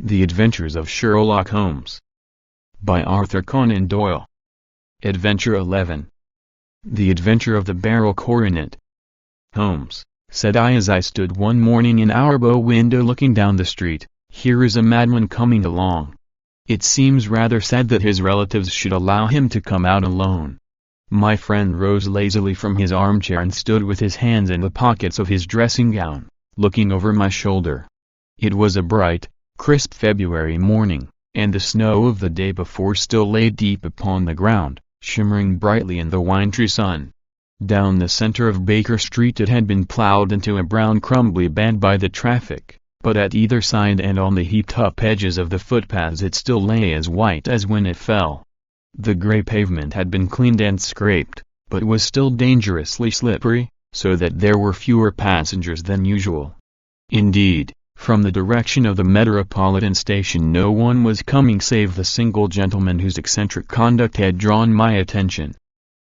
The Adventures of Sherlock Holmes. By Arthur Conan Doyle. Adventure 11. The Adventure of the BERYL Coronet. Holmes, said I as I stood one morning in our bow window looking down the street, here is a madman coming along. It seems rather sad that his relatives should allow him to come out alone. My friend rose lazily from his armchair and stood with his hands in the pockets of his dressing gown, looking over my shoulder. It was a bright, crisp February morning, and the snow of the day before still lay deep upon the ground, shimmering brightly in the wintry sun. Down the center of Baker Street it had been plowed into a brown crumbly bed by the traffic, but at either side and on the heaped-up edges of the footpaths it still lay as white as when it fell. The gray pavement had been cleaned and scraped, but was still dangerously slippery, so that there were fewer passengers than usual. Indeed, from the direction of the Metropolitan Station no one was coming save the single gentleman whose eccentric conduct had drawn my attention.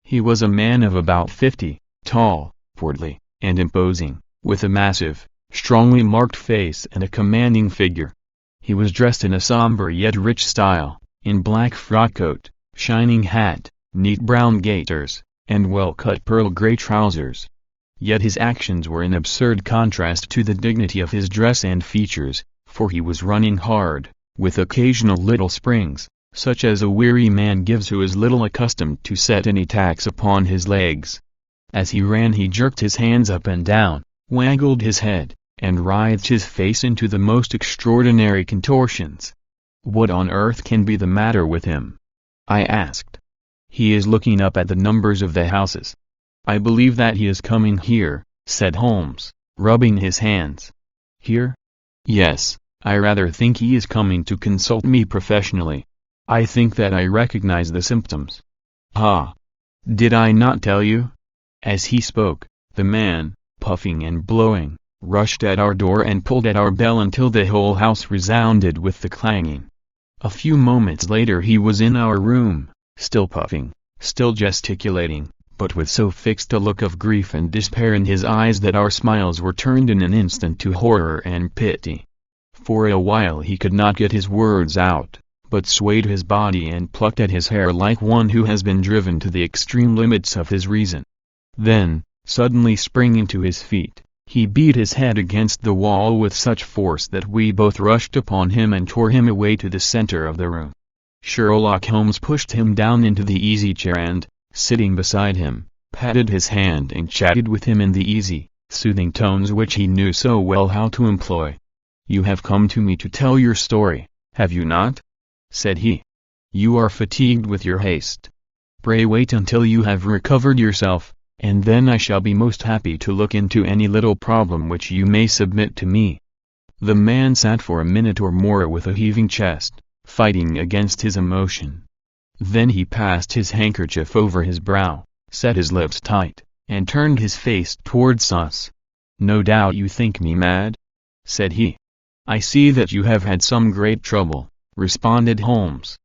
He was a man of about 50, tall, portly, and imposing, with a massive, strongly marked face and a commanding figure. He was dressed in a somber yet rich style, in black frock coat, shining hat, neat brown gaiters, and well-cut pearl gray trousers. Yet his actions were in absurd contrast to the dignity of his dress and features, for he was running hard, with occasional little springs, such as a weary man gives who is little accustomed to set any tax upon his legs. As he ran he jerked his hands up and down, waggled his head, and writhed his face into the most extraordinary contortions. "What on earth can be the matter with him?" I asked. "He is looking up at the numbers of the houses." "I believe that he is coming here," said Holmes, rubbing his hands. "Here?" "Yes, I rather think he is coming to consult me professionally. I think that I recognize the symptoms." "Ah! Did I not tell you?" As he spoke, the man, puffing and blowing, rushed at our door and pulled at our bell until the whole house resounded with the clanging. A few moments later he was in our room, still puffing, still gesticulating, but with so fixed a look of grief and despair in his eyes that our smiles were turned in an instant to horror and pity. For a while he could not get his words out, but swayed his body and plucked at his hair like one who has been driven to the extreme limits of his reason. Then, suddenly springing to his feet, he beat his head against the wall with such force that we both rushed upon him and tore him away to the center of the room. Sherlock Holmes pushed him down into the easy-chair and, sitting beside him, patted his hand and chatted with him in the easy, soothing tones which he knew so well how to employ. "You have come to me to tell your story, have you not?" said he. "You are fatigued with your haste. Pray wait until you have recovered yourself, and then I shall be most happy to look into any little problem which you may submit to me." The man sat for a minute or more with a heaving chest, fighting against his emotion. Then he passed his handkerchief over his brow, set his lips tight, and turned his face towards us. "No doubt you think me mad?" said he. "I see that you have had some great trouble," responded Holmes.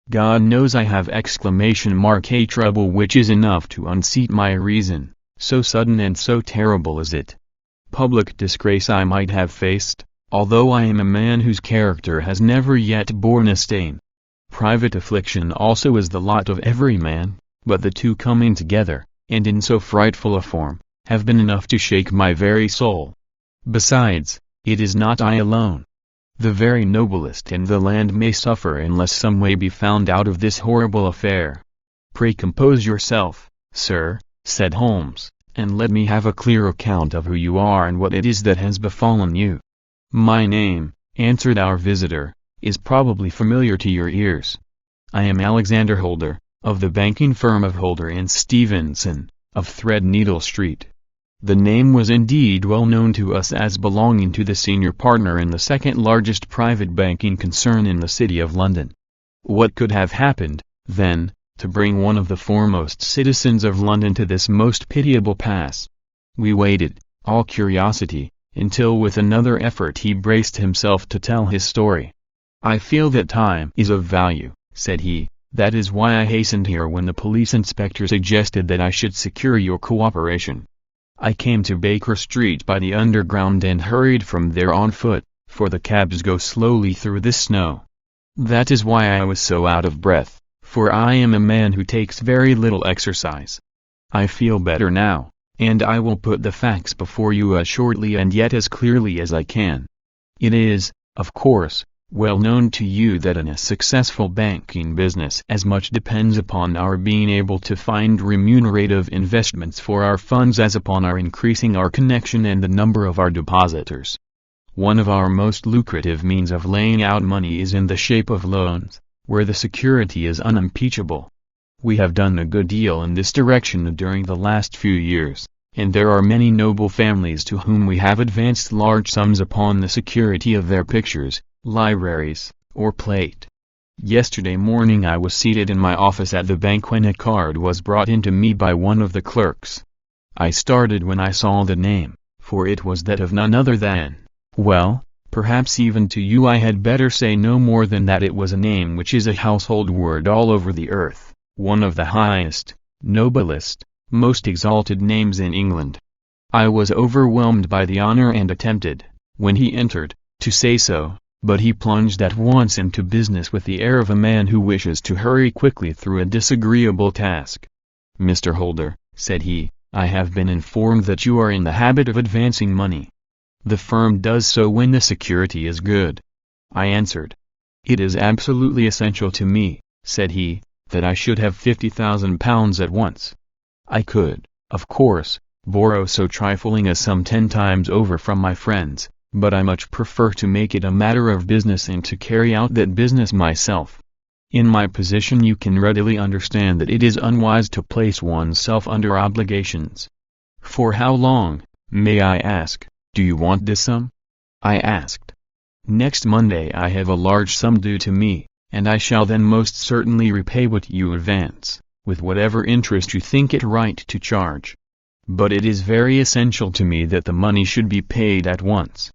"God knows I have! A trouble which is enough to unseat my reason, so sudden and so terrible is it. Public disgrace I might have faced, although I am a man whose character has never yet borne a stain. Private affliction also is the lot of every man, but the two coming together, and in so frightful a form, have been enough to shake my very soul. Besides, it is not I alone. The very noblest in the land may suffer unless some way be found out of this horrible affair." "Pray compose yourself, sir," said Holmes, "and let me have a clear account of who you are and what it is that has befallen you." "My name," answered our visitor, "is probably familiar to your ears. I am Alexander Holder, of the banking firm of Holder and Stevenson, of Threadneedle Street." The name was indeed well known to us as belonging to the senior partner in the second largest private banking concern in the city of London. What could have happened, then, to bring one of the foremost citizens of London to this most pitiable pass? We waited, all curiosity, until with another effort he braced himself to tell his story. "I feel that time is of value," said he. "That is why I hastened here when the police inspector suggested that I should secure your cooperation. I came to Baker Street by the Underground and hurried from there on foot, for the cabs go slowly through this snow. That is why I was so out of breath, for I am a man who takes very little exercise. I feel better now, and I will put the facts before you as shortly and yet as clearly as I can. It is, of course, well known to you that in a successful banking business as much depends upon our being able to find remunerative investments for our funds as upon our increasing our connection and the number of our depositors. One of our most lucrative means of laying out money is in the shape of loans, where the security is unimpeachable. We have done a good deal in this direction during the last few years, and there are many noble families to whom we have advanced large sums upon the security of their pictures, libraries, or plate. Yesterday morning I was seated in my office at the bank when a card was brought in to me by one of the clerks. I started when I saw the name, for it was that of none other than, well, perhaps even to you I had better say no more than that it was a name which is a household word all over the earth, one of the highest, noblest, most exalted names in England. I was overwhelmed by the honor and attempted, when he entered, to say so, but he plunged at once into business with the air of a man who wishes to hurry quickly through a disagreeable task. "Mr. Holder," said he, "I have been informed that you are in the habit of advancing money. The firm does so when the security is good." I answered. "It is absolutely essential to me," said he, "that I should have £50,000 at once. I could, of course, borrow so trifling a sum 10 times over from my friends, but I much prefer to make it a matter of business and to carry out that business myself. In my position you can readily understand that it is unwise to place oneself under obligations. For how long, may I ask, do you want this sum?" I asked. "Next Monday I have a large sum due to me, and I shall then most certainly repay what you advance, with whatever interest you think it right to charge. But it is very essential to me that the money should be paid at once.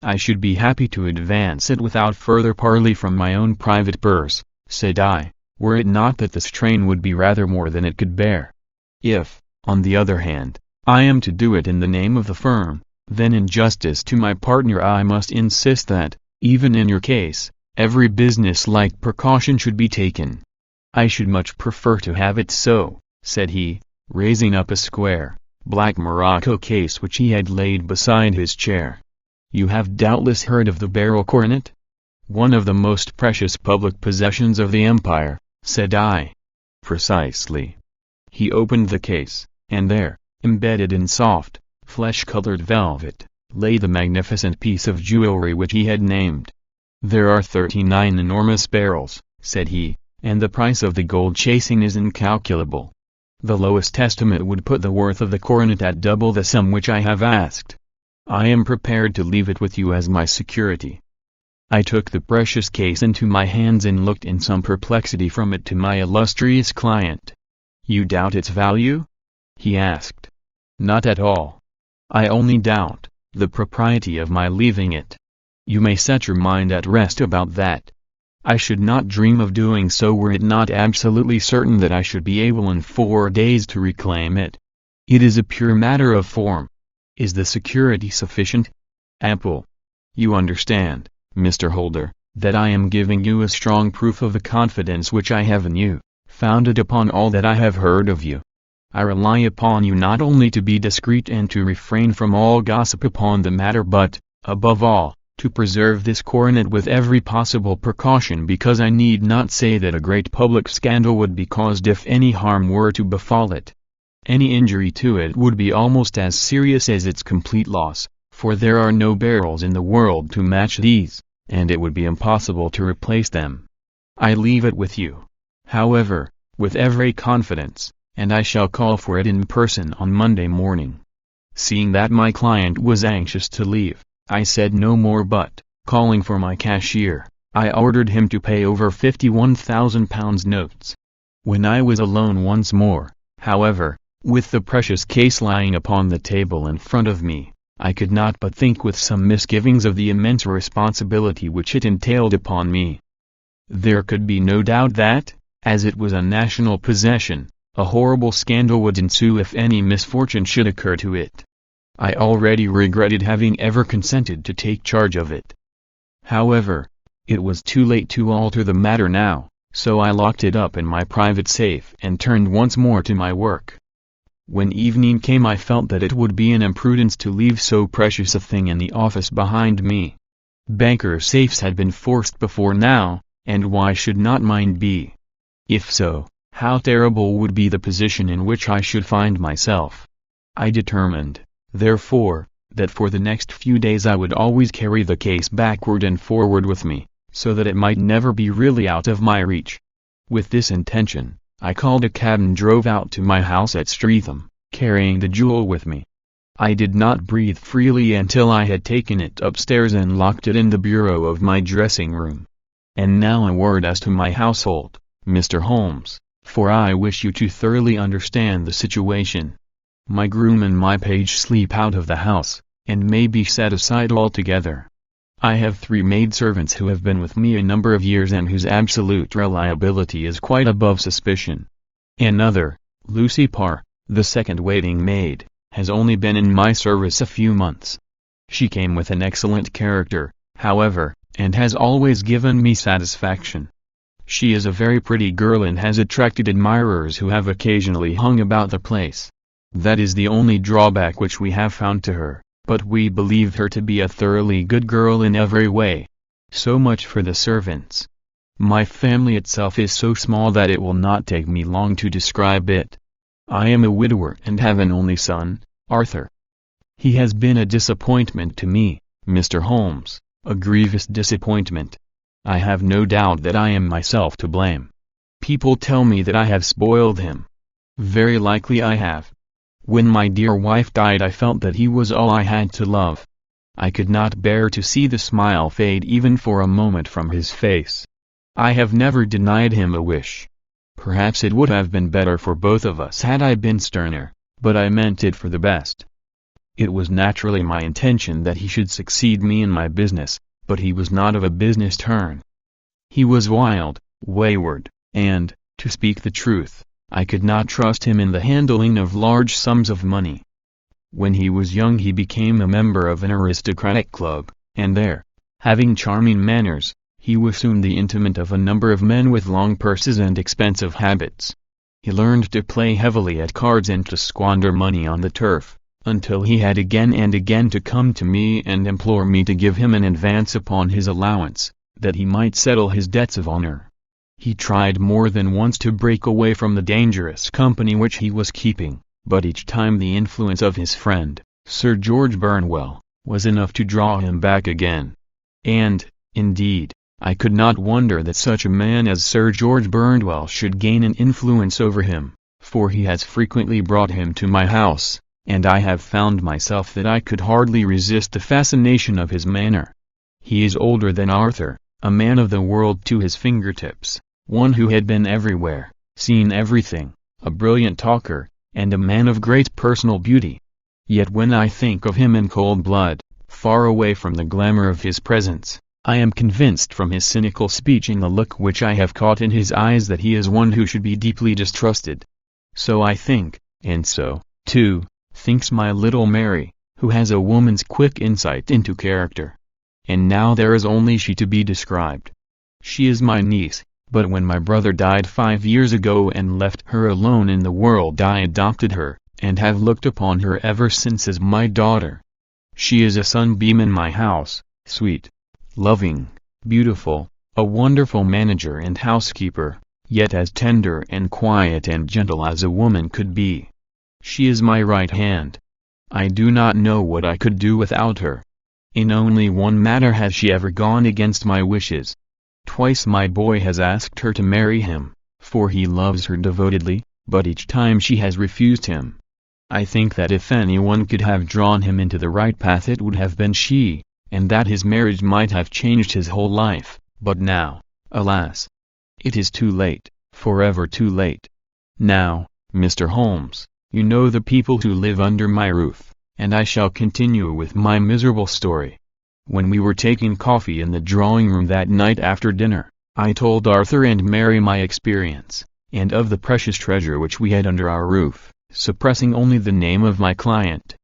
I should be happy to advance it without further parley from my own private purse," said I, "were it not that the strain would be rather more than it could bear. If, on the other hand, I am to do it in the name of the firm, then in justice to my partner I must insist that, even in your case, every business-like precaution should be taken." "I should much prefer to have it so," said he, raising up a square, black morocco case which he had laid beside his chair. "You have doubtless heard of the BERYL coronet? One of the most precious public possessions of the empire," said I. "Precisely." He opened the case, and there, embedded in soft, flesh-colored velvet, lay the magnificent piece of jewelry which he had named. "There are 39 enormous beryls," said he, "and the price of the gold chasing is incalculable. The lowest estimate would put the worth of the coronet at double the sum which I have asked. I am prepared to leave it with you as my security." I took the precious case into my hands and looked in some perplexity from it to my illustrious client. "You doubt its value?" he asked. "Not at all. I only doubt the propriety of my leaving it. You may set your mind at rest about that. I should not dream of doing so were it not absolutely certain that I should be able in 4 days to reclaim it. It is a pure matter of form. Is the security sufficient? Ample. You understand, Mr. Holder, that I am giving you a strong proof of the confidence which I have in you, founded upon all that I have heard of you. I rely upon you not only to be discreet and to refrain from all gossip upon the matter but, above all, to preserve this coronet with every possible precaution, because I need not say that a great public scandal would be caused if any harm were to befall it. Any injury to it would be almost as serious as its complete loss, for there are no beryls in the world to match these, and it would be impossible to replace them. I leave it with you, however, with every confidence, and I shall call for it in person on Monday morning." Seeing that my client was anxious to leave, I said no more but, calling for my cashier, I ordered him to pay over £51,000 notes. When I was alone once more, however, with the precious case lying upon the table in front of me, I could not but think with some misgivings of the immense responsibility which it entailed upon me. There could be no doubt that, as it was a national possession, a horrible scandal would ensue if any misfortune should occur to it. I already regretted having ever consented to take charge of it. However, it was too late to alter the matter now, so I locked it up in my private safe and turned once more to my work. When evening came I felt that it would be an imprudence to leave so precious a thing in the office behind me. Bankers' safes had been forced before now, and why should not mine be? If so, how terrible would be the position in which I should find myself. I determined, therefore, that for the next few days I would always carry the case backward and forward with me, so that it might never be really out of my reach. With this intention, I called a cab and drove out to my house at Streatham, carrying the jewel with me. I did not breathe freely until I had taken it upstairs and locked it in the bureau of my dressing room. And now a word as to my household, Mr. Holmes, for I wish you to thoroughly understand the situation. My groom and my page sleep out of the house, and may be set aside altogether. I have 3 maidservants who have been with me a number of years and whose absolute reliability is quite above suspicion. Another, Lucy Parr, the second waiting maid, has only been in my service a few months. She came with an excellent character, however, and has always given me satisfaction. She is a very pretty girl and has attracted admirers who have occasionally hung about the place. That is the only drawback which we have found to her, but we believe her to be a thoroughly good girl in every way. So much for the servants. My family itself is so small that it will not take me long to describe it. I am a widower and have an only son, Arthur. He has been a disappointment to me, Mr. Holmes, a grievous disappointment. I have no doubt that I am myself to blame. People tell me that I have spoiled him. Very likely I have. When my dear wife died I felt that he was all I had to love. I could not bear to see the smile fade even for a moment from his face. I have never denied him a wish. Perhaps it would have been better for both of us had I been sterner, but I meant it for the best. It was naturally my intention that he should succeed me in my business, but he was not of a business turn. He was wild, wayward, and, to speak the truth, I could not trust him in the handling of large sums of money. When he was young he became a member of an aristocratic club, and there, having charming manners, he was soon the intimate of a number of men with long purses and expensive habits. He learned to play heavily at cards and to squander money on the turf, until he had again and again to come to me and implore me to give him an advance upon his allowance, that he might settle his debts of honor. He tried more than once to break away from the dangerous company which he was keeping, but each time the influence of his friend, Sir George Burnwell, was enough to draw him back again. And, indeed, I could not wonder that such a man as Sir George Burnwell should gain an influence over him, for he has frequently brought him to my house, and I have found myself that I could hardly resist the fascination of his manner. He is older than Arthur, a man of the world to his fingertips, one who had been everywhere, seen everything, a brilliant talker, and a man of great personal beauty. Yet when I think of him in cold blood, far away from the glamour of his presence, I am convinced from his cynical speech and the look which I have caught in his eyes that he is one who should be deeply distrusted. So I think, and so, too, thinks my little Mary, who has a woman's quick insight into character. And now there is only she to be described. She is my niece, but when my brother died 5 years ago and left her alone in the world I adopted her, and have looked upon her ever since as my daughter. She is a sunbeam in my house, sweet, loving, beautiful, a wonderful manager and housekeeper, yet as tender and quiet and gentle as a woman could be. She is my right hand. I do not know what I could do without her. In only one matter has she ever gone against my wishes. Twice my boy has asked her to marry him, for he loves her devotedly, but each time she has refused him. I think that if anyone could have drawn him into the right path it would have been she, and that his marriage might have changed his whole life, but now, alas! It is too late, forever too late. Now, Mr. Holmes, you know the people who live under my roof, and I shall continue with my miserable story. When we were taking coffee in the drawing-room that night after dinner, I told Arthur and Mary my experience, and of the precious treasure which we had under our roof, suppressing only the name of my client.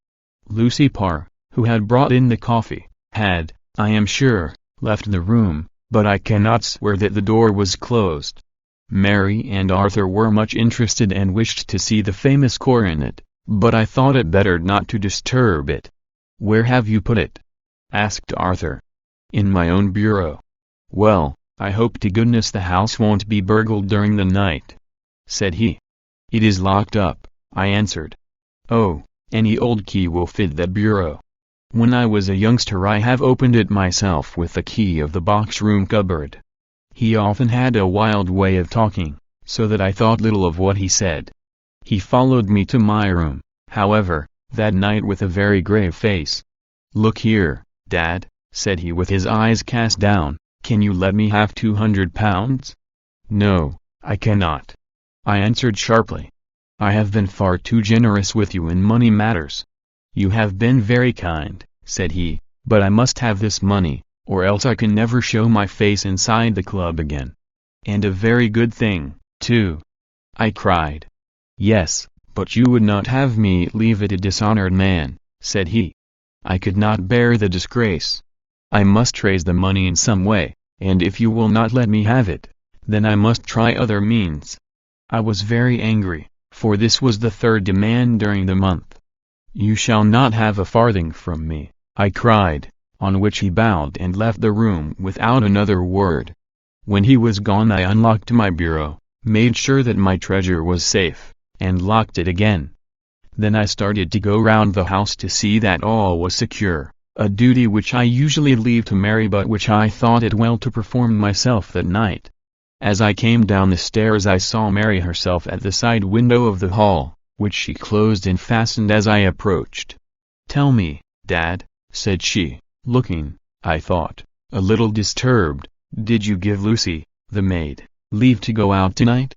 Lucy Parr, who had brought in the coffee, had, I am sure, left the room, but I cannot swear that the door was closed. Mary and Arthur were much interested and wished to see the famous coronet, but I thought it better not to disturb it. "Where have you put it?" asked Arthur. "In my own bureau." "Well, I hope to goodness the house won't be burgled during the night," said he. "It is locked up," I answered. "Oh, any old key will fit that bureau. When I was a youngster I have opened it myself with the key of the box-room cupboard." He often had a wild way of talking, so that I thought little of what he said. He followed me to my room, however, that night with a very grave face. "Look here, Dad," said he with his eyes cast down, "can you let me have £200? "No, I cannot," I answered sharply. "I have been far too generous with you in money matters." "You have been very kind," said he, "but I must have this money, or else I can never show my face inside the club again." "And a very good thing, too," I cried. "Yes, but you would not have me leave it a dishonored man," said he. "I could not bear the disgrace. I must raise the money in some way, and if you will not let me have it, then I must try other means." I was very angry, for this was the third demand during the month. "You shall not have a farthing from me," I cried, on which he bowed and left the room without another word. When he was gone I unlocked my bureau, made sure that my treasure was safe, and locked it again. Then I started to go round the house to see that all was secure, a duty which I usually leave to Mary but which I thought it well to perform myself that night. As I came down the stairs I saw Mary herself at the side window of the hall, which she closed and fastened as I approached. "Tell me, Dad," said she, looking, I thought, a little disturbed, "did you give Lucy, the maid, leave to go out tonight?"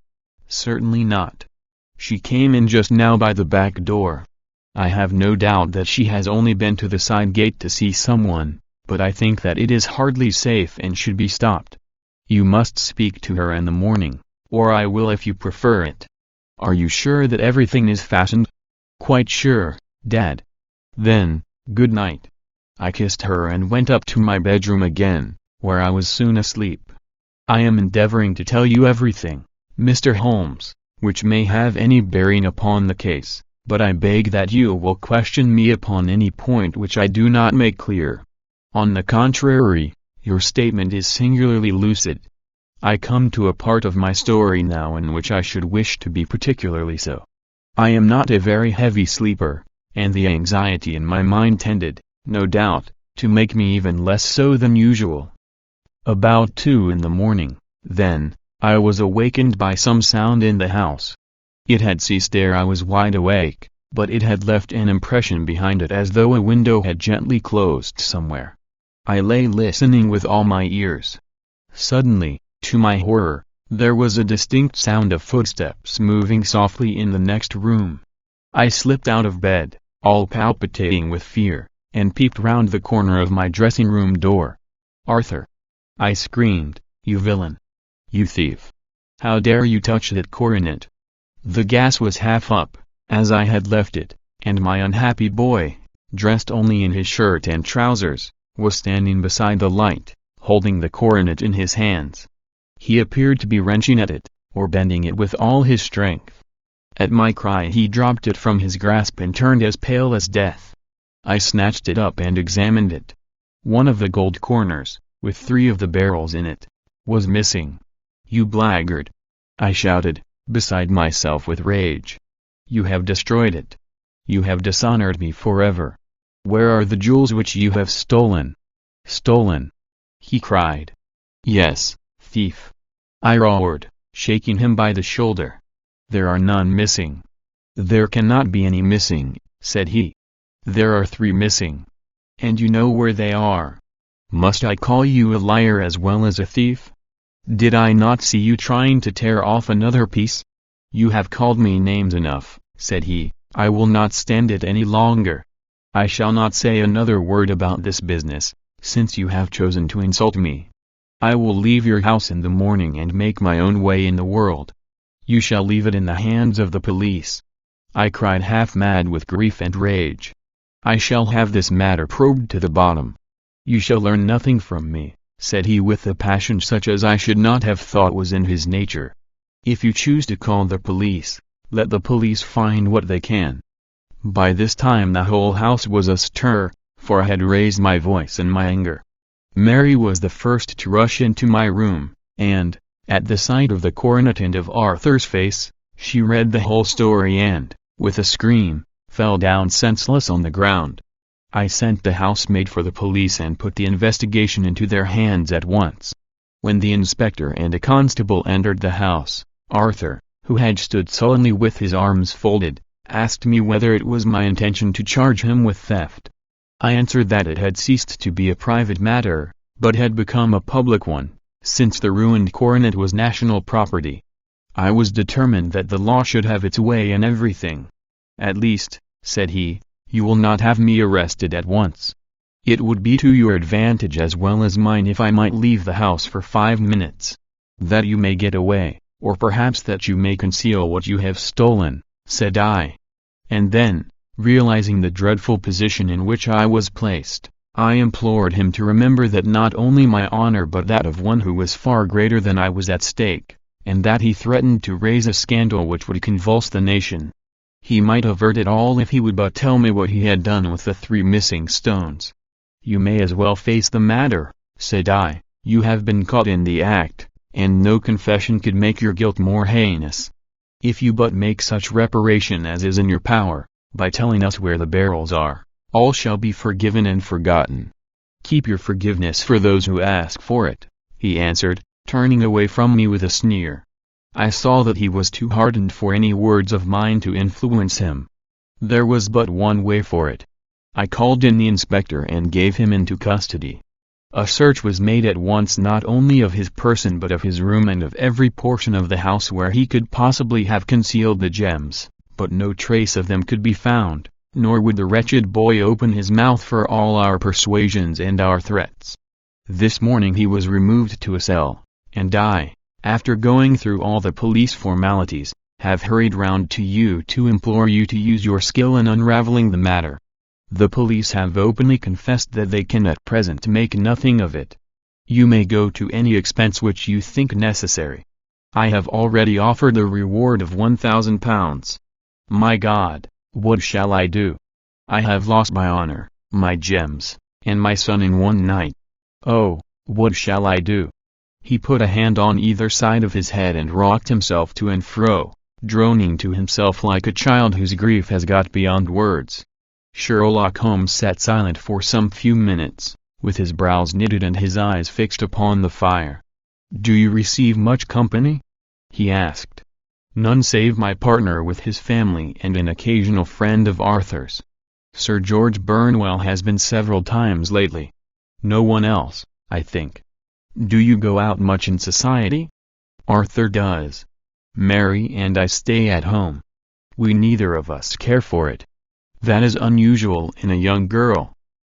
"Certainly not. She came in just now by the back door. I have no doubt that she has only been to the side gate to see someone, but I think that it is hardly safe and should be stopped. You must speak to her in the morning, or I will if you prefer it." "Are you sure that everything is fastened?" "Quite sure, Dad." "Then, good night." I kissed her and went up to my bedroom again, where I was soon asleep. I am endeavoring to tell you everything, Mr. Holmes, which may have any bearing upon the case, but I beg that you will question me upon any point which I do not make clear. On the contrary, your statement is singularly lucid. I come to a part of my story now in which I should wish to be particularly so. I am not a very heavy sleeper, and the anxiety in my mind tended, no doubt, to make me even less so than usual. About 2 in the morning, then, I was awakened by some sound in the house. It had ceased ere I was wide awake, but it had left an impression behind it as though a window had gently closed somewhere. I lay listening with all my ears. Suddenly, to my horror, there was a distinct sound of footsteps moving softly in the next room. I slipped out of bed, all palpitating with fear, and peeped round the corner of my dressing-room door. "Arthur!" I screamed, "you villain! You thief! How dare you touch that coronet?" The gas was half up, as I had left it, and my unhappy boy, dressed only in his shirt and trousers, was standing beside the light, holding the coronet in his hands. He appeared to be wrenching at it, or bending it with all his strength. At my cry he dropped it from his grasp and turned as pale as death. I snatched it up and examined it. One of the gold corners, with 3 of the barrels in it, was missing. "You blackguard!" I shouted, beside myself with rage. "You have destroyed it. You have dishonored me forever. Where are the jewels which you have stolen?" "Stolen?" he cried. "Yes, thief!" I roared, shaking him by the shoulder. "There are none missing." "There cannot be any missing," said he. "There are 3 missing. And you know where they are. Must I call you a liar as well as a thief? Did I not see you trying to tear off another piece? You have called me names enough," said he. "I will not stand it any longer. I shall not say another word about this business, since you have chosen to insult me. I will leave your house in the morning and make my own way in the world. You shall leave it in the hands of the police." I cried half mad with grief and rage. "I shall have this matter probed to the bottom. You shall learn nothing from me, said he with a passion such as I should not have thought was in his nature. "If you choose to call the police, let the police find what they can." By this time the whole house was astir, for I had raised my voice in my anger. Mary was the first to rush into my room, and, at the sight of the coronet and of Arthur's face, she read the whole story and, with a scream, fell down senseless on the ground. I sent the housemaid for the police and put the investigation into their hands at once. When the inspector and a constable entered the house, Arthur, who had stood sullenly with his arms folded, asked me whether it was my intention to charge him with theft. I answered that it had ceased to be a private matter, but had become a public one, since the ruined coronet was national property. I was determined that the law should have its way in everything. "At least," said he, "you will not have me arrested at once. It would be to your advantage as well as mine if I might leave the house for 5 minutes. That you may get away, or perhaps that you may conceal what you have stolen," said I. And then, realizing the dreadful position in which I was placed, I implored him to remember that not only my honor but that of one who was far greater than I was at stake, and that he threatened to raise a scandal which would convulse the nation. He might avert it all if he would but tell me what he had done with the 3 missing stones. "You may as well face the matter," said I, "you have been caught in the act, and no confession could make your guilt more heinous. If you but make such reparation as is in your power, by telling us where the beryls are, all shall be forgiven and forgotten." "Keep your forgiveness for those who ask for it," he answered, turning away from me with a sneer. I saw that he was too hardened for any words of mine to influence him. There was but one way for it. I called in the inspector and gave him into custody. A search was made at once not only of his person but of his room and of every portion of the house where he could possibly have concealed the gems, but no trace of them could be found, nor would the wretched boy open his mouth for all our persuasions and our threats. This morning he was removed to a cell, and I, after going through all the police formalities, have hurried round to you to implore you to use your skill in unraveling the matter. The police have openly confessed that they can at present make nothing of it. You may go to any expense which you think necessary. I have already offered a reward of £1,000. My God, what shall I do? I have lost my honor, my gems, and my son in one night. Oh, what shall I do?" He put a hand on either side of his head and rocked himself to and fro, droning to himself like a child whose grief has got beyond words. Sherlock Holmes sat silent for some few minutes, with his brows knitted and his eyes fixed upon the fire. "Do you receive much company?" he asked. "None save my partner with his family and an occasional friend of Arthur's. Sir George Burnwell has been several times lately. No one else, I think. Do you go out much in society?" "Arthur does. Mary and I stay at home. We neither of us care for it. That is unusual in a young girl.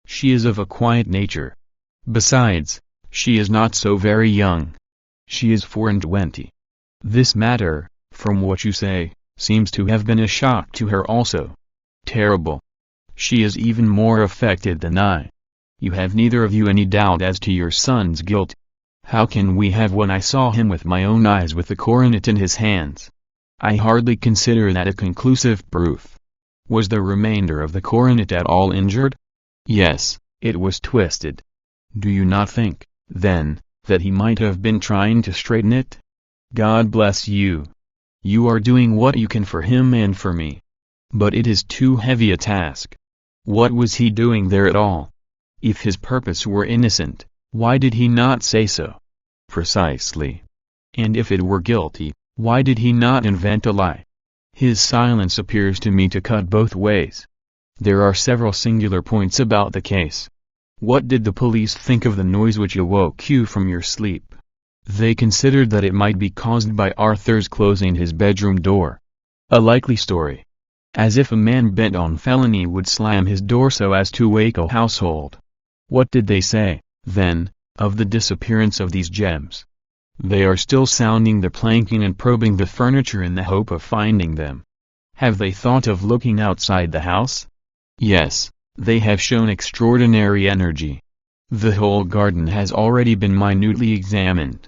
She is of a quiet nature. Besides, she is not so very young. She is 24. This matter, from what you say, seems to have been a shock to her also. Terrible. She is even more affected than I. You have neither of you any doubt as to your son's guilt. How can we have when I saw him with my own eyes with the coronet in his hands? I hardly consider that a conclusive proof. Was the remainder of the coronet at all injured? Yes, it was twisted. Do you not think, then, that he might have been trying to straighten it? God bless you. You are doing what you can for him and for me. But it is too heavy a task. What was he doing there at all? If his purpose were innocent, why did he not say so? Precisely. And if it were guilty, why did he not invent a lie? His silence appears to me to cut both ways. There are several singular points about the case. What did the police think of the noise which awoke you from your sleep? They considered that it might be caused by Arthur's closing his bedroom door. A likely story. As if a man bent on felony would slam his door so as to wake a household. What did they say, then, of the disappearance of these gems? They are still sounding the planking and probing the furniture in the hope of finding them. Have they thought of looking outside the house? Yes, they have shown extraordinary energy. The whole garden has already been minutely examined.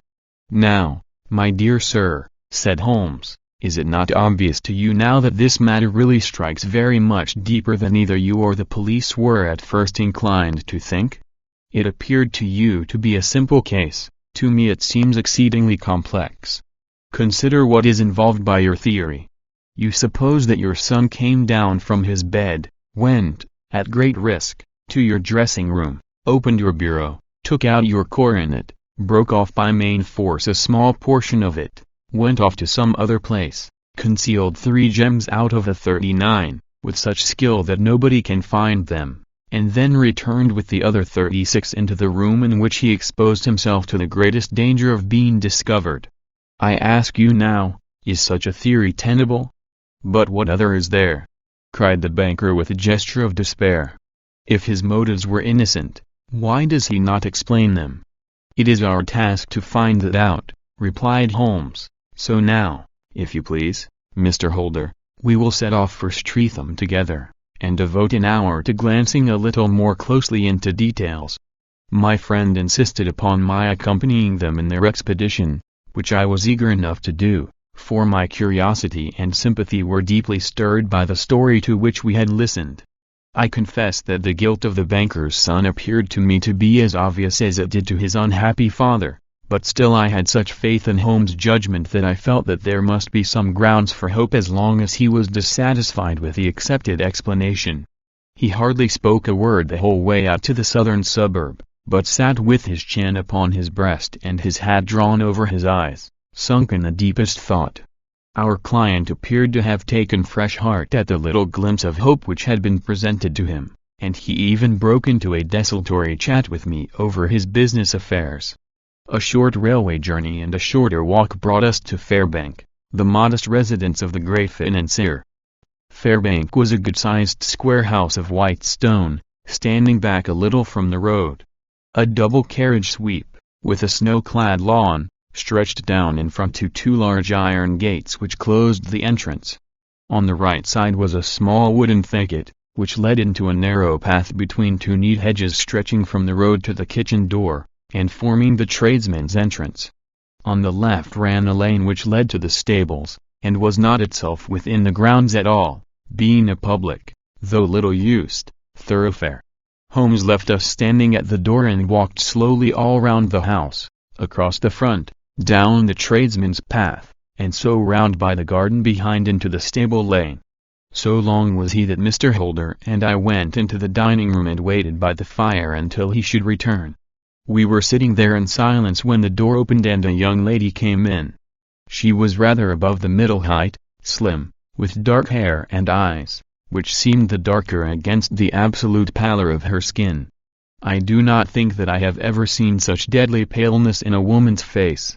Now, my dear sir, said Holmes, is it not obvious to you now that this matter really strikes very much deeper than either you or the police were at first inclined to think? It appeared to you to be a simple case, to me it seems exceedingly complex. Consider what is involved by your theory. You suppose that your son came down from his bed, went, at great risk, to your dressing room, opened your bureau, took out your coronet, broke off by main force a small portion of it, went off to some other place, concealed 3 gems out of the 39, with such skill that nobody can find them, and then returned with the other 36 into the room in which he exposed himself to the greatest danger of being discovered. I ask you now, is such a theory tenable? But what other is there? Cried the banker with a gesture of despair. If his motives were innocent, why does he not explain them? It is our task to find that out, replied Holmes. So now, if you please, Mr. Holder, we will set off for Streatham together, and devote an hour to glancing a little more closely into details. My friend insisted upon my accompanying them in their expedition, which I was eager enough to do, for my curiosity and sympathy were deeply stirred by the story to which we had listened. I confess that the guilt of the banker's son appeared to me to be as obvious as it did to his unhappy father, but still I had such faith in Holmes' judgment that I felt that there must be some grounds for hope as long as he was dissatisfied with the accepted explanation. He hardly spoke a word the whole way out to the southern suburb, but sat with his chin upon his breast and his hat drawn over his eyes, sunk in the deepest thought. Our client appeared to have taken fresh heart at the little glimpse of hope which had been presented to him, and he even broke into a desultory chat with me over his business affairs. A short railway journey and a shorter walk brought us to Fairbank, the modest residence of the great financier. Fairbank was a good-sized square house of white stone, standing back a little from the road. A double carriage sweep, with a snow-clad lawn, stretched down in front to 2 large iron gates which closed the entrance. On the right side was a small wooden thicket, which led into a narrow path between 2 neat hedges stretching from the road to the kitchen door, and forming the tradesman's entrance. On the left ran a lane which led to the stables, and was not itself within the grounds at all, being a public, though little used, thoroughfare. Holmes left us standing at the door and walked slowly all round the house, across the front, down the tradesman's path, and so round by the garden behind into the stable lane. So long was he that Mr. Holder and I went into the dining room and waited by the fire until he should return. We were sitting there in silence when the door opened and a young lady came in. She was rather above the middle height, slim, with dark hair and eyes, which seemed the darker against the absolute pallor of her skin. I do not think that I have ever seen such deadly paleness in a woman's face.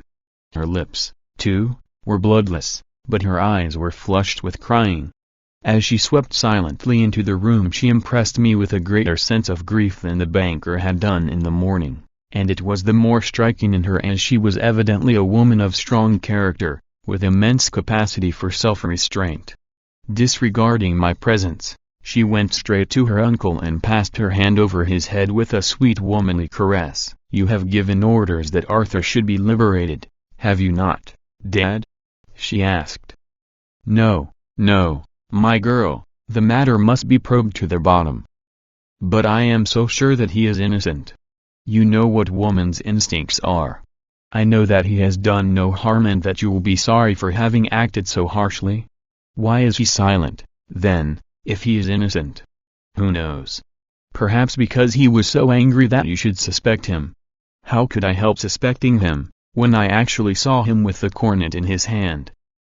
Her lips, too, were bloodless, but her eyes were flushed with crying. As she swept silently into the room she impressed me with a greater sense of grief than the banker had done in the morning, and it was the more striking in her as she was evidently a woman of strong character, with immense capacity for self-restraint. Disregarding my presence, she went straight to her uncle and passed her hand over his head with a sweet womanly caress. "You have given orders that Arthur should be liberated, have you not, Dad?" she asked. "No, no, my girl, the matter must be probed to the bottom. But I am so sure that he is innocent. You know what woman's instincts are. I know that he has done no harm and that you will be sorry for having acted so harshly. Why is he silent, then, if he is innocent? Who knows? Perhaps because he was so angry that you should suspect him. How could I help suspecting him, when I actually saw him with the coronet in his hand?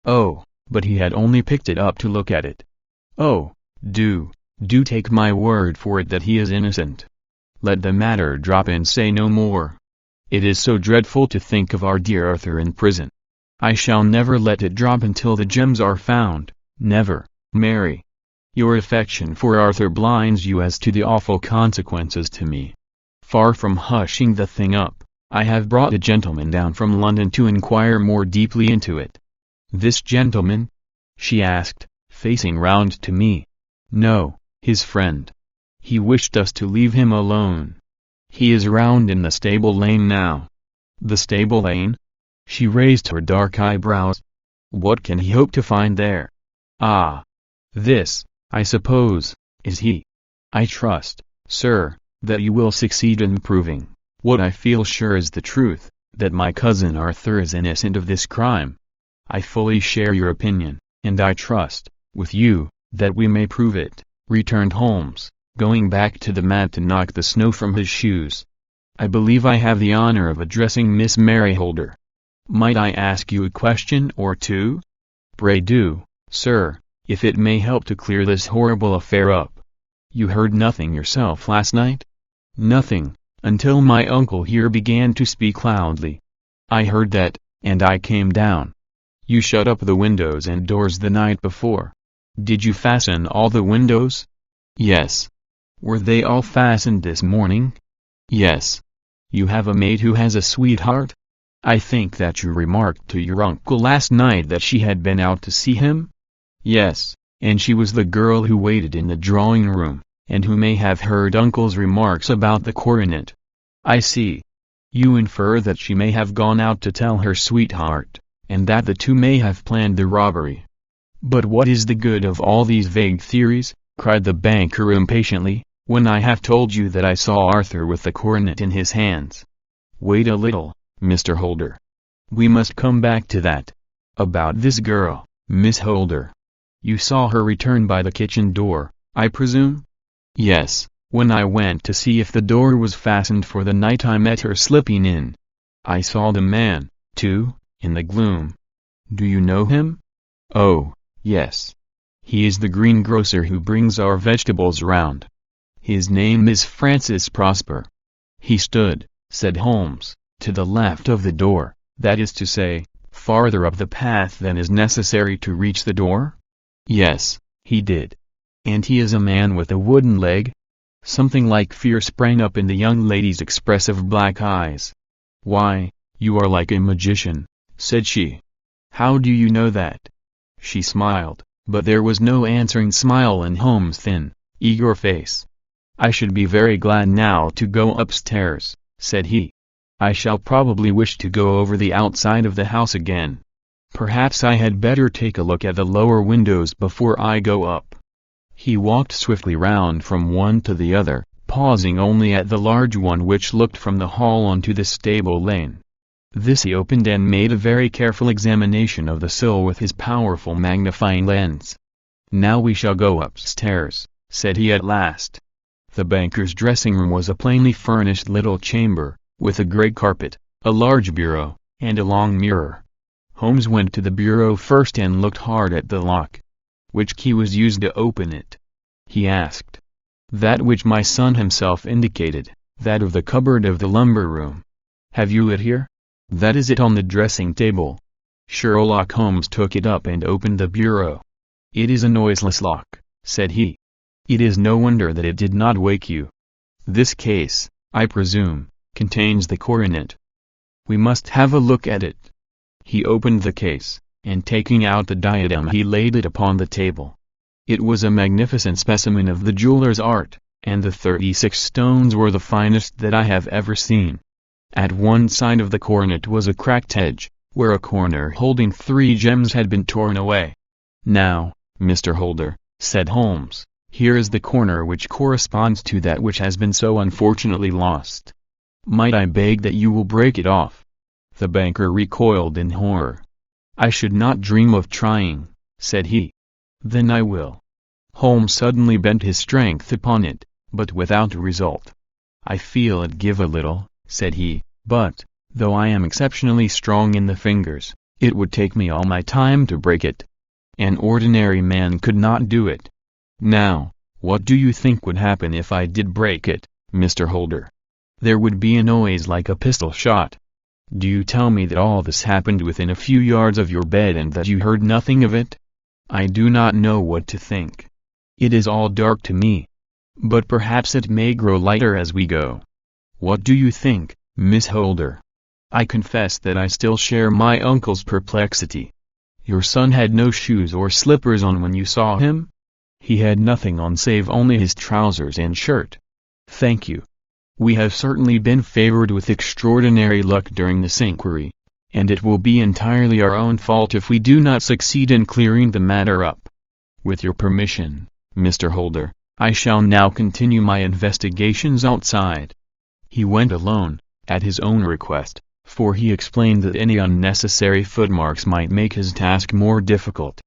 Oh, but he had only picked it up to look at it. Oh, do take my word for it that he is innocent. Let the matter drop and say no more. It is so dreadful to think of our dear Arthur in prison. I shall never let it drop until the gems are found, never, Mary. Your affection for Arthur blinds you as to the awful consequences to me. Far from hushing the thing up, I have brought a gentleman down from London to inquire more deeply into it." "This gentleman?" she asked, facing round to me. "No, his friend. He wished us to leave him alone. He is round in the stable lane now. The stable lane? She raised her dark eyebrows. What can he hope to find there? Ah! This, I suppose, is he. I trust, sir, that you will succeed in proving, what I feel sure is the truth, that my cousin Arthur is innocent of this crime. I fully share your opinion, and I trust, with you, that we may prove it, returned Holmes, going back to the mat to knock the snow from his shoes. I believe I have the honor of addressing Miss Mary Holder. Might I ask you a question or two? Pray do, sir, if it may help to clear this horrible affair up. You heard nothing yourself last night? Nothing, until my uncle here began to speak loudly. I heard that, and I came down. You shut up the windows and doors the night before. Did you fasten all the windows? Yes. Were they all fastened this morning? Yes. You have a maid who has a sweetheart? I think that you remarked to your uncle last night that she had been out to see him? Yes, and she was the girl who waited in the drawing-room, and who may have heard uncle's remarks about the coronet. I see. You infer that she may have gone out to tell her sweetheart, and that the two may have planned the robbery. But what is the good of all these vague theories, cried the banker impatiently, when I have told you that I saw Arthur with the coronet in his hands? Wait a little, Mr. Holder. We must come back to that. About this girl, Miss Holder. You saw her return by the kitchen door, I presume? Yes, when I went to see if the door was fastened for the night I met her slipping in. I saw the man, too, in the gloom. Do you know him? Oh, yes. He is the greengrocer who brings our vegetables round. His name is Francis Prosper. He stood, said Holmes, to the left of the door, that is to say, farther up the path than is necessary to reach the door? Yes, he did. And he is a man with a wooden leg? Something like fear sprang up in the young lady's expressive black eyes. Why, you are like a magician, said she. How do you know that? She smiled, but there was no answering smile in Holmes' thin, eager face. I should be very glad now to go upstairs, said he. I shall probably wish to go over the outside of the house again. Perhaps I had better take a look at the lower windows before I go up. He walked swiftly round from one to the other, pausing only at the large one which looked from the hall onto the stable lane. This he opened and made a very careful examination of the sill with his powerful magnifying lens. Now we shall go upstairs, said he at last. The banker's dressing-room was a plainly furnished little chamber, with a grey carpet, a large bureau, and a long mirror. Holmes went to the bureau first and looked hard at the lock. Which key was used to open it? He asked. That which my son himself indicated, that of the cupboard of the lumber room. Have you it here? That is it on the dressing table. Sherlock Holmes took it up and opened the bureau. It is a noiseless lock, said he. It is no wonder that it did not wake you. This case, I presume, contains the coronet. We must have a look at it. He opened the case, and taking out the diadem he laid it upon the table. It was a magnificent specimen of the jeweller's art, and the 36 stones were the finest that I have ever seen. At one side of the coronet was a cracked edge, where a corner holding 3 gems had been torn away. Now, Mr. Holder, said Holmes, here is the corner which corresponds to that which has been so unfortunately lost. Might I beg that you will break it off? The banker recoiled in horror. I should not dream of trying, said he. Then I will. Holmes suddenly bent his strength upon it, but without result. I feel it give a little, said he, but, though I am exceptionally strong in the fingers, it would take me all my time to break it. An ordinary man could not do it. Now, what do you think would happen if I did break it, Mr. Holder? There would be a noise like a pistol shot. Do you tell me that all this happened within a few yards of your bed and that you heard nothing of it? I do not know what to think. It is all dark to me. But perhaps it may grow lighter as we go. What do you think, Miss Holder? I confess that I still share my uncle's perplexity. Your son had no shoes or slippers on when you saw him? He had nothing on save only his trousers and shirt. Thank you. We have certainly been favored with extraordinary luck during this inquiry, and it will be entirely our own fault if we do not succeed in clearing the matter up. With your permission, Mr. Holder, I shall now continue my investigations outside." He went alone, at his own request, for he explained that any unnecessary footmarks might make his task more difficult.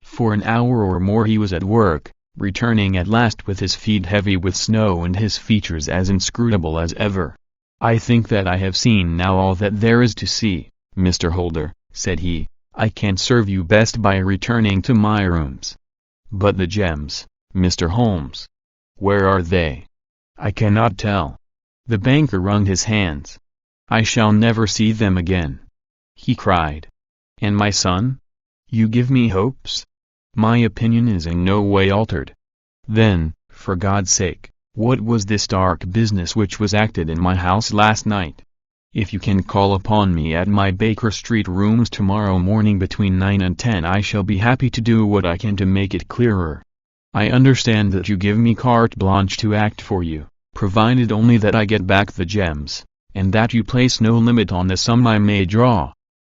For an hour or more he was at work, returning at last with his feet heavy with snow and his features as inscrutable as ever. "I think that I have seen now all that there is to see, Mr. Holder," said he. "I can serve you best by returning to my rooms." "But the gems, Mr. Holmes? Where are they?" "I cannot tell." The banker wrung his hands. "I shall never see them again," he cried. "And my son? You give me hopes? My opinion is in no way altered." "Then, for God's sake, what was this dark business which was acted in my house last night? If you can call upon me at my Baker Street rooms tomorrow morning between 9 and 10 I shall be happy to do what I can to make it clearer. I understand that you give me carte blanche to act for you, provided only that I get back the gems, and that you place no limit on the sum I may draw.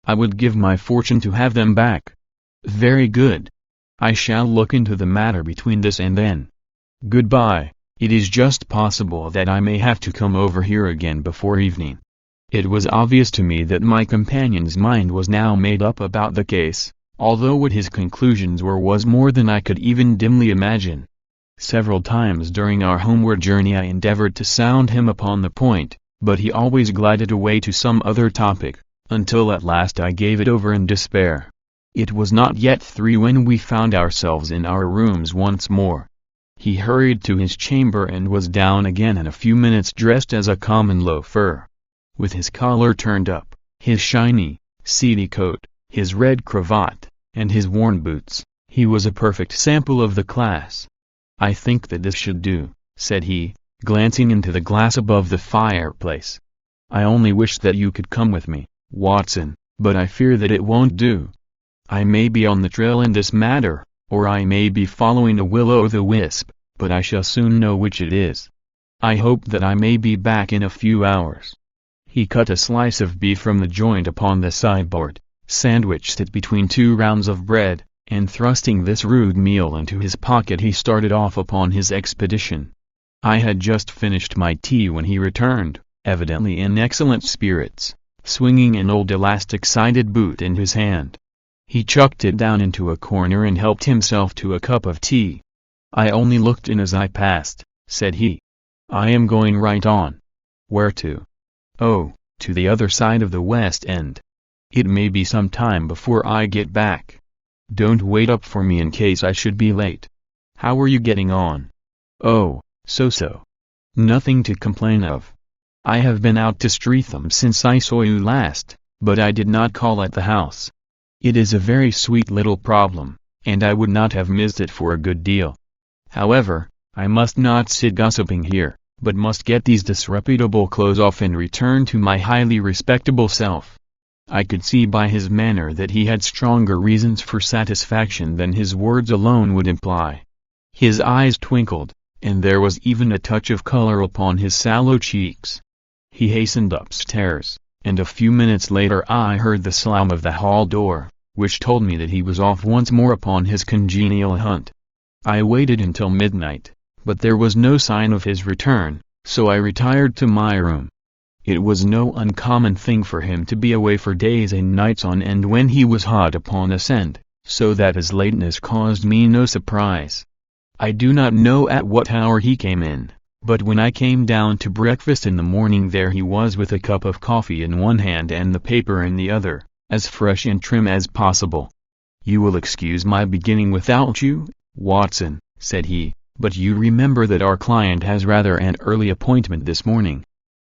I would give my fortune to have them back." "Very good. I shall look into the matter between this and then. Goodbye. It is just possible that I may have to come over here again before evening." It was obvious to me that my companion's mind was now made up about the case, although what his conclusions were was more than I could even dimly imagine. Several times during our homeward journey I endeavored to sound him upon the point, but he always glided away to some other topic, until at last I gave it over in despair. It was not yet 3 when we found ourselves in our rooms once more. He hurried to his chamber and was down again in a few minutes dressed as a common loafer. With his collar turned up, his shiny, seedy coat, his red cravat, and his worn boots, he was a perfect sample of the class. "I think that this should do," said he, glancing into the glass above the fireplace. "I only wish that you could come with me, Watson, but I fear that it won't do. I may be on the trail in this matter, or I may be following a will-o'-the-wisp, but I shall soon know which it is. I hope that I may be back in a few hours." He cut a slice of beef from the joint upon the sideboard, sandwiched it between 2 rounds of bread, and thrusting this rude meal into his pocket he started off upon his expedition. I had just finished my tea when he returned, evidently in excellent spirits, swinging an old elastic-sided boot in his hand. He chucked it down into a corner and helped himself to a cup of tea. "I only looked in as I passed," said he. "I am going right on." "Where to?" "Oh, to the other side of the West End. It may be some time before I get back. Don't wait up for me in case I should be late. How are you getting on?" "Oh, so-so. Nothing to complain of. I have been out to Streatham since I saw you last, but I did not call at the house. It is a very sweet little problem, and I would not have missed it for a good deal. However, I must not sit gossiping here, but must get these disreputable clothes off and return to my highly respectable self." I could see by his manner that he had stronger reasons for satisfaction than his words alone would imply. His eyes twinkled, and there was even a touch of color upon his sallow cheeks. He hastened upstairs, and a few minutes later I heard the slam of the hall door, which told me that he was off once more upon his congenial hunt. I waited until midnight, but there was no sign of his return, so I retired to my room. It was no uncommon thing for him to be away for days and nights on end when he was hot upon a scent, so that his lateness caused me no surprise. I do not know at what hour he came in, but when I came down to breakfast in the morning there he was with a cup of coffee in one hand and the paper in the other, as fresh and trim as possible. "You will excuse my beginning without you, Watson," said he, "but you remember that our client has rather an early appointment this morning."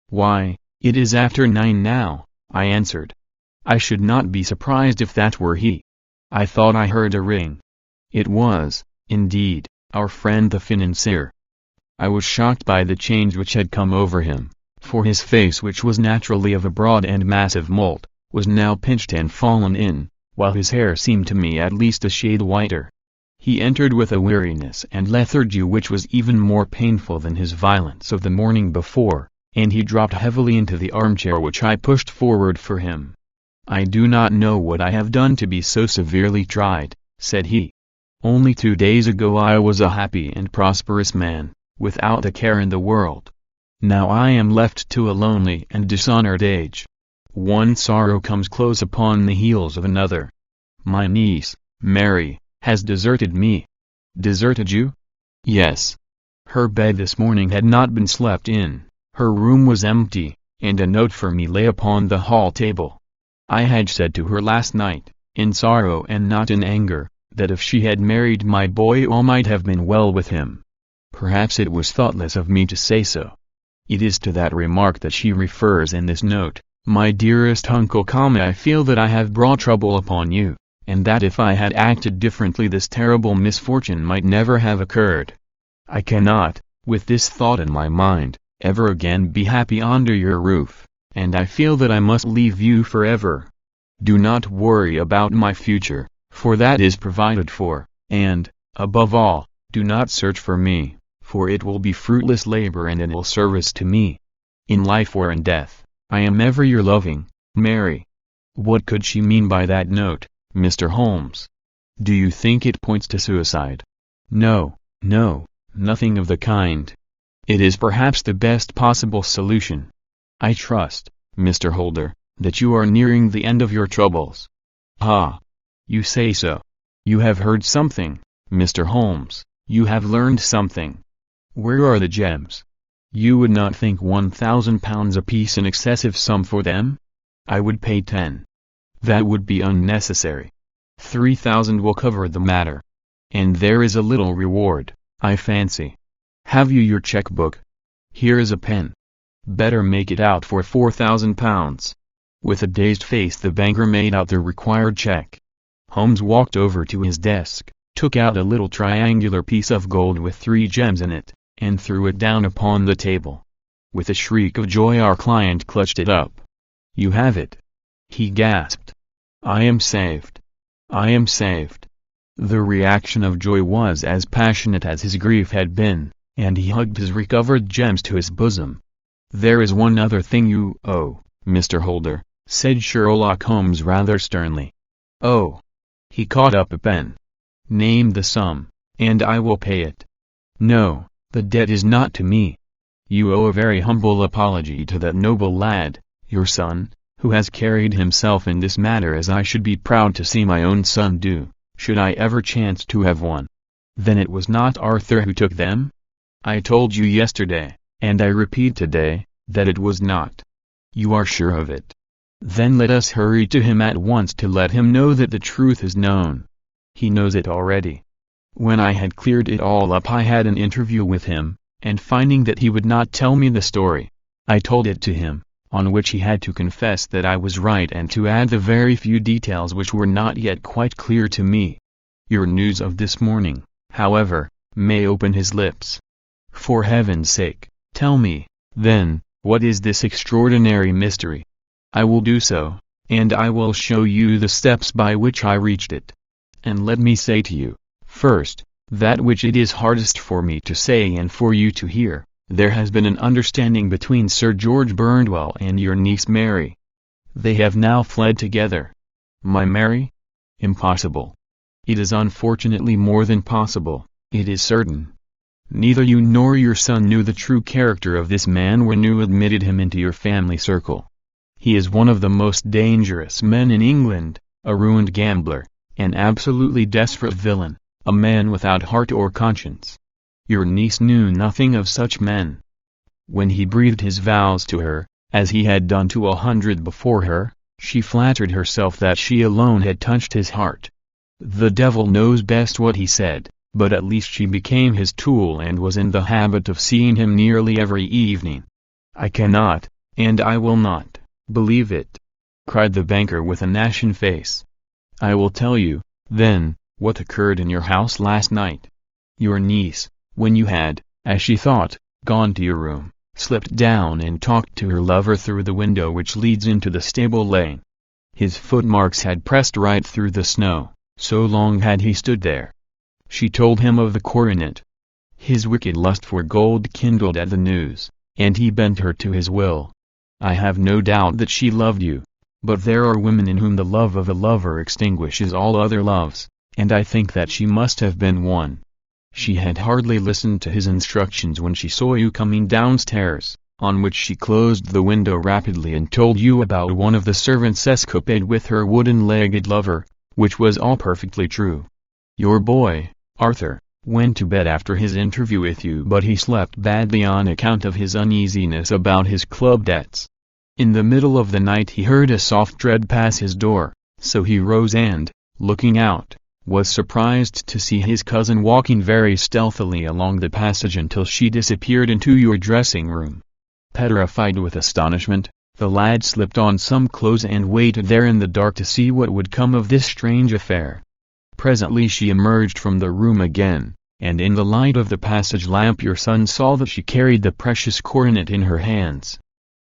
"Why, it is after 9 now," I answered. "I should not be surprised if that were he. I thought I heard a ring." It was, indeed, our friend the financier. I was shocked by the change which had come over him, for his face, which was naturally of a broad and massive mold, was now pinched and fallen in, while his hair seemed to me at least a shade whiter. He entered with a weariness and lethargy which was even more painful than his violence of the morning before. and he dropped heavily into the armchair which I pushed forward for him. "I do not know what I have done to be so severely tried," said he. "Only 2 days ago I was a happy and prosperous man, without a care in the world. Now I am left to a lonely and dishonored age. One sorrow comes close upon the heels of another. My niece, Mary, has deserted me." "Deserted you?" "Yes. Her bed this morning had not been slept in, her room was empty, and a note for me lay upon the hall table. I had said to her last night, in sorrow and not in anger, that if she had married my boy all might have been well with him. Perhaps it was thoughtless of me to say so. It is to that remark that she refers in this note. My dearest uncle, I feel that I have brought trouble upon you, and that if I had acted differently this terrible misfortune might never have occurred. I cannot, with this thought in my mind, ever again be happy under your roof, and I feel that I must leave you forever. Do not worry about my future, for that is provided for, and, above all, do not search for me, for it will be fruitless labor and an ill service to me. In life or in death, I am ever your loving, Mary." What could she mean by that note, Mr. Holmes? Do you think it points to suicide? No, no, nothing of the kind. It is perhaps the best possible solution. I trust, Mr. Holder, that you are nearing the end of your troubles. Ah! You say so. You have heard something, Mr. Holmes, you have learned something. Where are the gems? You would not think £1,000 apiece an excessive sum for them? I would pay 10. That would be unnecessary. 3,000 will cover the matter. And there is a little reward, I fancy. Have you your checkbook? Here is a pen. Better make it out for £4,000. With a dazed face the banker made out the required check. Holmes walked over to his desk, took out a little triangular piece of gold with 3 gems in it, and threw it down upon the table. With a shriek of joy our client clutched it up. "You have it!" he gasped. "I am saved! I am saved!" The reaction of joy was as passionate as his grief had been, and he hugged his recovered gems to his bosom. "There is one other thing you owe, Mr. Holder," said Sherlock Holmes rather sternly. "Oh!" He caught up a pen. "Name the sum, and I will pay it." "No, the debt is not to me. You owe a very humble apology to that noble lad, your son, who has carried himself in this matter as I should be proud to see my own son do, should I ever chance to have one." "Then it was not Arthur who took them?" "I told you yesterday, and I repeat today, that it was not." "You are sure of it? Then let us hurry to him at once to let him know that the truth is known." "He knows it already. When I had cleared it all up I had an interview with him, and finding that he would not tell me the story, I told it to him, on which he had to confess that I was right and to add the very few details which were not yet quite clear to me. Your news of this morning, however, may open his lips. For heaven's sake, tell me, then, what is this extraordinary mystery? I will do so, and I will show you the steps by which I reached it. And let me say to you, first, that which it is hardest for me to say and for you to hear, there has been an understanding between Sir George Burnwell and your niece Mary. They have now fled together. My Mary? Impossible. It is unfortunately more than possible, it is certain. Neither you nor your son knew the true character of this man when you admitted him into your family circle. He is one of the most dangerous men in England, a ruined gambler, an absolutely desperate villain, a man without heart or conscience. Your niece knew nothing of such men. When he breathed his vows to her, as he had done to 100 before her, she flattered herself that she alone had touched his heart. The devil knows best what he said, but at least she became his tool and was in the habit of seeing him nearly every evening. I cannot, and I will not, believe it," cried the banker with an ashen face. "I will tell you, then, what occurred in your house last night. Your niece, when you had, as she thought, gone to your room, slipped down and talked to her lover through the window which leads into the stable lane. His footmarks had pressed right through the snow, so long had he stood there. She told him of the coronet. His wicked lust for gold kindled at the news, and he bent her to his will. I have no doubt that she loved you. But there are women in whom the love of a lover extinguishes all other loves, and I think that she must have been one. She had hardly listened to his instructions when she saw you coming downstairs, on which she closed the window rapidly and told you about one of the servants' escapade with her wooden-legged lover, which was all perfectly true. Your boy, Arthur, went to bed after his interview with you, but he slept badly on account of his uneasiness about his club debts. In the middle of the night he heard a soft tread pass his door, so he rose and, looking out, was surprised to see his cousin walking very stealthily along the passage until she disappeared into your dressing-room. Petrified with astonishment, the lad slipped on some clothes and waited there in the dark to see what would come of this strange affair. Presently she emerged from the room again, and in the light of the passage lamp your son saw that she carried the precious coronet in her hands.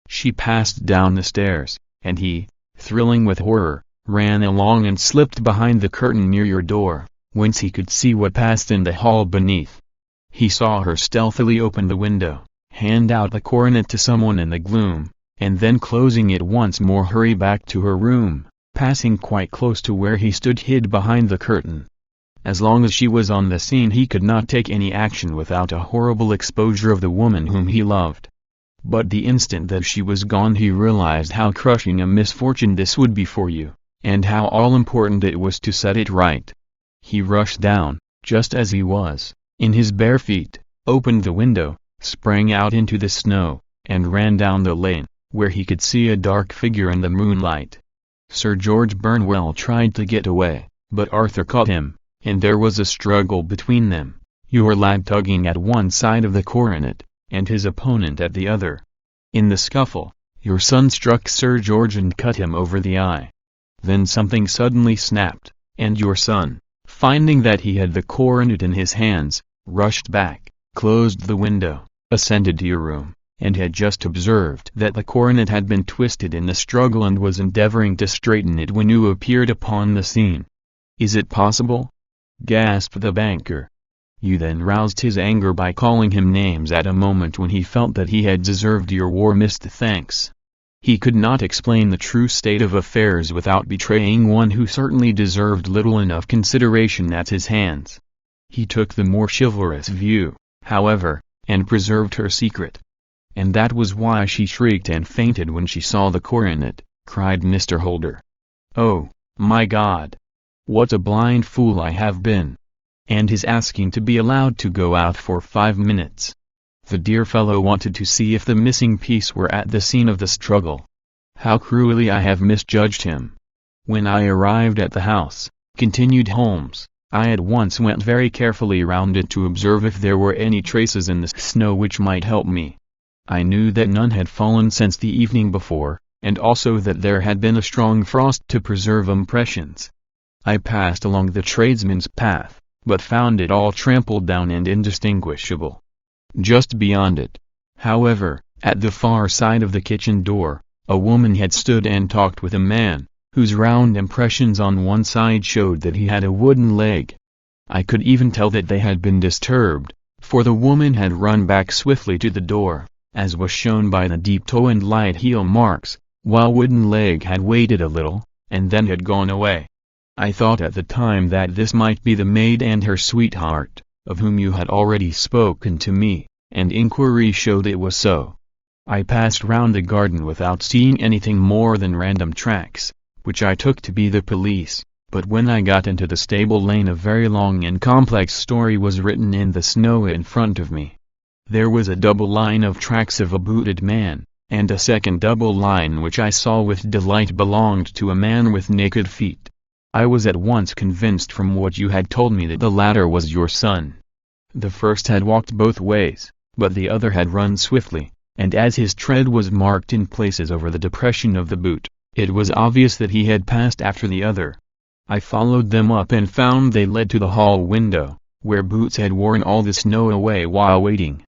She passed down the stairs, and he, thrilling with horror, ran along and slipped behind the curtain near your door, whence he could see what passed in the hall beneath. He saw her stealthily open the window, hand out the coronet to someone in the gloom, and then closing it once more hurry back to her room, passing quite close to where he stood hid behind the curtain. As long as she was on the scene he could not take any action without a horrible exposure of the woman whom he loved. But the instant that she was gone he realized how crushing a misfortune this would be for you, and how all-important it was to set it right. He rushed down, just as he was, in his bare feet, opened the window, sprang out into the snow, and ran down the lane, where he could see a dark figure in the moonlight. Sir George Burnwell tried to get away, but Arthur caught him, and there was a struggle between them, your lad tugging at one side of the coronet, and his opponent at the other. In the scuffle, your son struck Sir George and cut him over the eye. Then something suddenly snapped, and your son, finding that he had the coronet in his hands, rushed back, closed the window, ascended to your room, and had just observed that the coronet had been twisted in the struggle and was endeavoring to straighten it when you appeared upon the scene. "Is it possible?" gasped the banker. You then roused his anger by calling him names at a moment when he felt that he had deserved your warmest thanks. He could not explain the true state of affairs without betraying one who certainly deserved little enough consideration at his hands. He took the more chivalrous view, however, and preserved her secret. "And that was why she shrieked and fainted when she saw the coronet," cried Mr. Holder. "Oh, my God! What a blind fool I have been! And his asking to be allowed to go out for 5 minutes. The dear fellow wanted to see if the missing piece were at the scene of the struggle. How cruelly I have misjudged him! When I arrived at the house," continued Holmes, "I at once went very carefully round it to observe if there were any traces in the snow which might help me. I knew that none had fallen since the evening before, and also that there had been a strong frost to preserve impressions. I passed along the tradesman's path, but found it all trampled down and indistinguishable. Just beyond it, however, at the far side of the kitchen door, a woman had stood and talked with a man, whose round impressions on one side showed that he had a wooden leg. I could even tell that they had been disturbed, for the woman had run back swiftly to the door, as was shown by the deep toe and light heel marks, while wooden leg had waited a little, and then had gone away. I thought at the time that this might be the maid and her sweetheart, of whom you had already spoken to me, and inquiry showed it was so. I passed round the garden without seeing anything more than random tracks, which I took to be the police, but when I got into the stable lane a very long and complex story was written in the snow in front of me. There was a double line of tracks of a booted man, and a second double line which I saw with delight belonged to a man with naked feet. I was at once convinced from what you had told me that the latter was your son. The first had walked both ways, but the other had run swiftly, and as his tread was marked in places over the depression of the boot, it was obvious that he had passed after the other. I followed them up and found they led to the hall window, where Boots had worn all the snow away while waiting.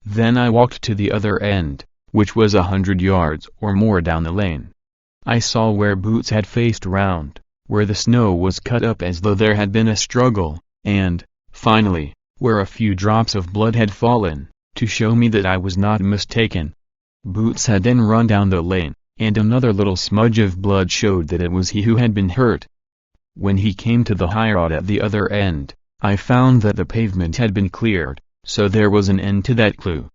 Then I walked to the other end, which was 100 yards or more down the lane. I saw where Boots had faced round, where the snow was cut up as though there had been a struggle, and, finally, where a few drops of blood had fallen, to show me that I was not mistaken. Boots had then run down the lane, and another little smudge of blood showed that it was he who had been hurt. When he came to the high road at the other end, I found that the pavement had been cleared, so there was an end to that clue.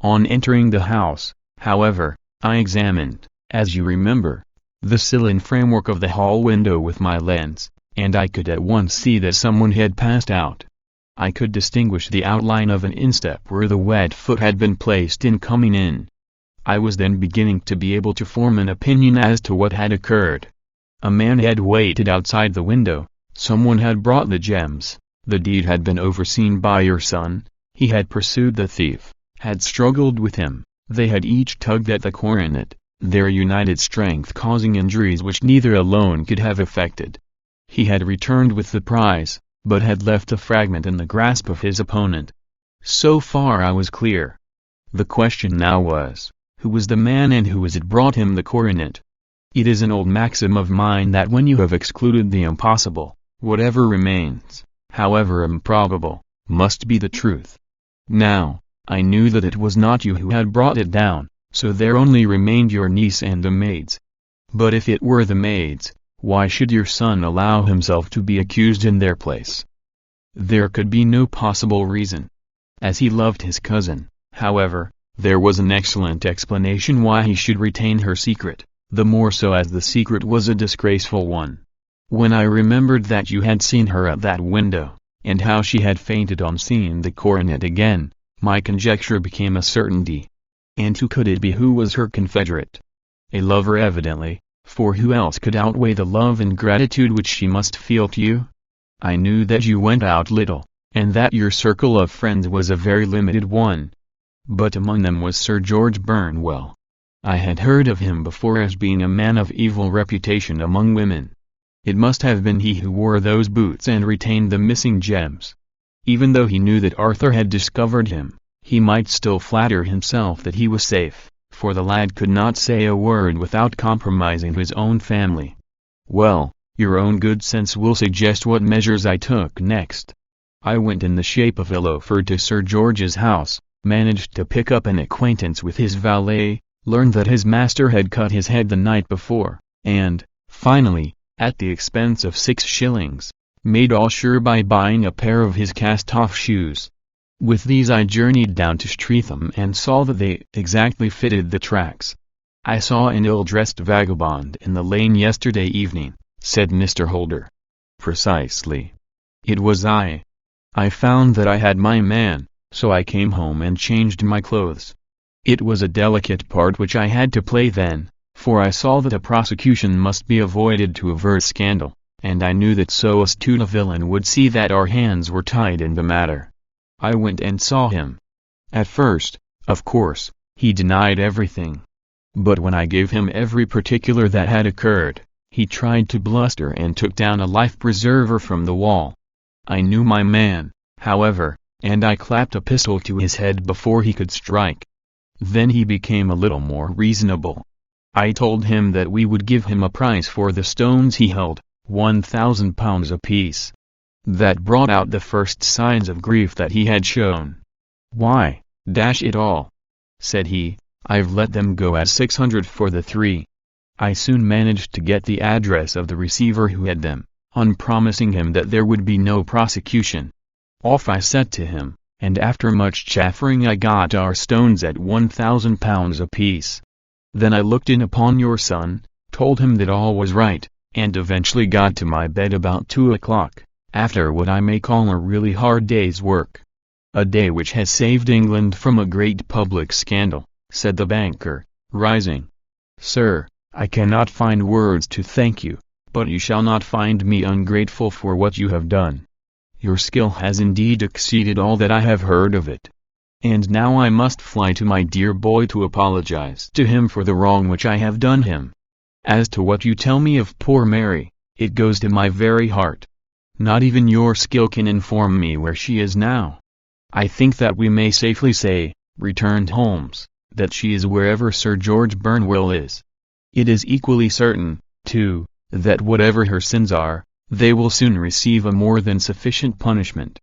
On entering the house, however, I examined, as you remember, the sill and framework of the hall window with my lens, and I could at once see that someone had passed out. I could distinguish the outline of an instep where the wet foot had been placed in coming in. I was then beginning to be able to form an opinion as to what had occurred. A man had waited outside the window, someone had brought the gems, the deed had been overseen by your son, he had pursued the thief, had struggled with him, they had each tugged at the coronet, their united strength causing injuries which neither alone could have effected. He had returned with the prize, but had left a fragment in the grasp of his opponent. So far I was clear. The question now was, who was the man and who was it brought him the coronet? It is an old maxim of mine that when you have excluded the impossible, whatever remains, however improbable, must be the truth. Now, I knew that it was not you who had brought it down, so there only remained your niece and the maids. But if it were the maids, why should your son allow himself to be accused in their place? There could be no possible reason. As he loved his cousin, however, there was an excellent explanation why he should retain her secret, the more so as the secret was a disgraceful one. When I remembered that you had seen her at that window, and how she had fainted on seeing the coronet again, my conjecture became a certainty. And who could it be who was her confederate? A lover evidently, for who else could outweigh the love and gratitude which she must feel to you? I knew that you went out little, and that your circle of friends was a very limited one. But among them was Sir George Burnwell. I had heard of him before as being a man of evil reputation among women. It must have been he who wore those boots and retained the missing gems. Even though he knew that Arthur had discovered him, he might still flatter himself that he was safe, for the lad could not say a word without compromising his own family. Well, your own good sense will suggest what measures I took next. I went in the shape of a loafer to Sir George's house, managed to pick up an acquaintance with his valet, learned that his master had cut his head the night before, and, finally, at the expense of 6 shillings, made all sure by buying a pair of his cast-off shoes. With these I journeyed down to Streatham and saw that they exactly fitted the tracks. I saw an ill-dressed vagabond in the lane yesterday evening, said Mr. Holder. Precisely. It was I. I found that I had my man, so I came home and changed my clothes. It was a delicate part which I had to play then, for I saw that a prosecution must be avoided to avert scandal, and I knew that so astute a villain would see that our hands were tied in the matter. I went and saw him. At first, of course, he denied everything. But when I gave him every particular that had occurred, he tried to bluster and took down a life-preserver from the wall. I knew my man, however, and I clapped a pistol to his head before he could strike. Then he became a little more reasonable. I told him that we would give him a price for the stones he held, £1,000 apiece. That brought out the first signs of grief that he had shown. "Why, dash it all," said he, "I've let them go at 600 for the 3. I soon managed to get the address of the receiver who had them, on promising him that there would be no prosecution. Off I set to him, and after much chaffering I got our stones at £1,000 apiece. Then I looked in upon your son, told him that all was right, and eventually got to my bed about 2 o'clock, after what I may call a really hard day's work. A day which has saved England from a great public scandal," said the banker, rising. "Sir, I cannot find words to thank you, but you shall not find me ungrateful for what you have done. Your skill has indeed exceeded all that I have heard of it. And now I must fly to my dear boy to apologize to him for the wrong which I have done him. As to what you tell me of poor Mary, it goes to my very heart. Not even your skill can inform me where she is now." "I think that we may safely say," returned Holmes, "that she is wherever Sir George Burnwell is. It is equally certain, too, that whatever her sins are, they will soon receive a more than sufficient punishment.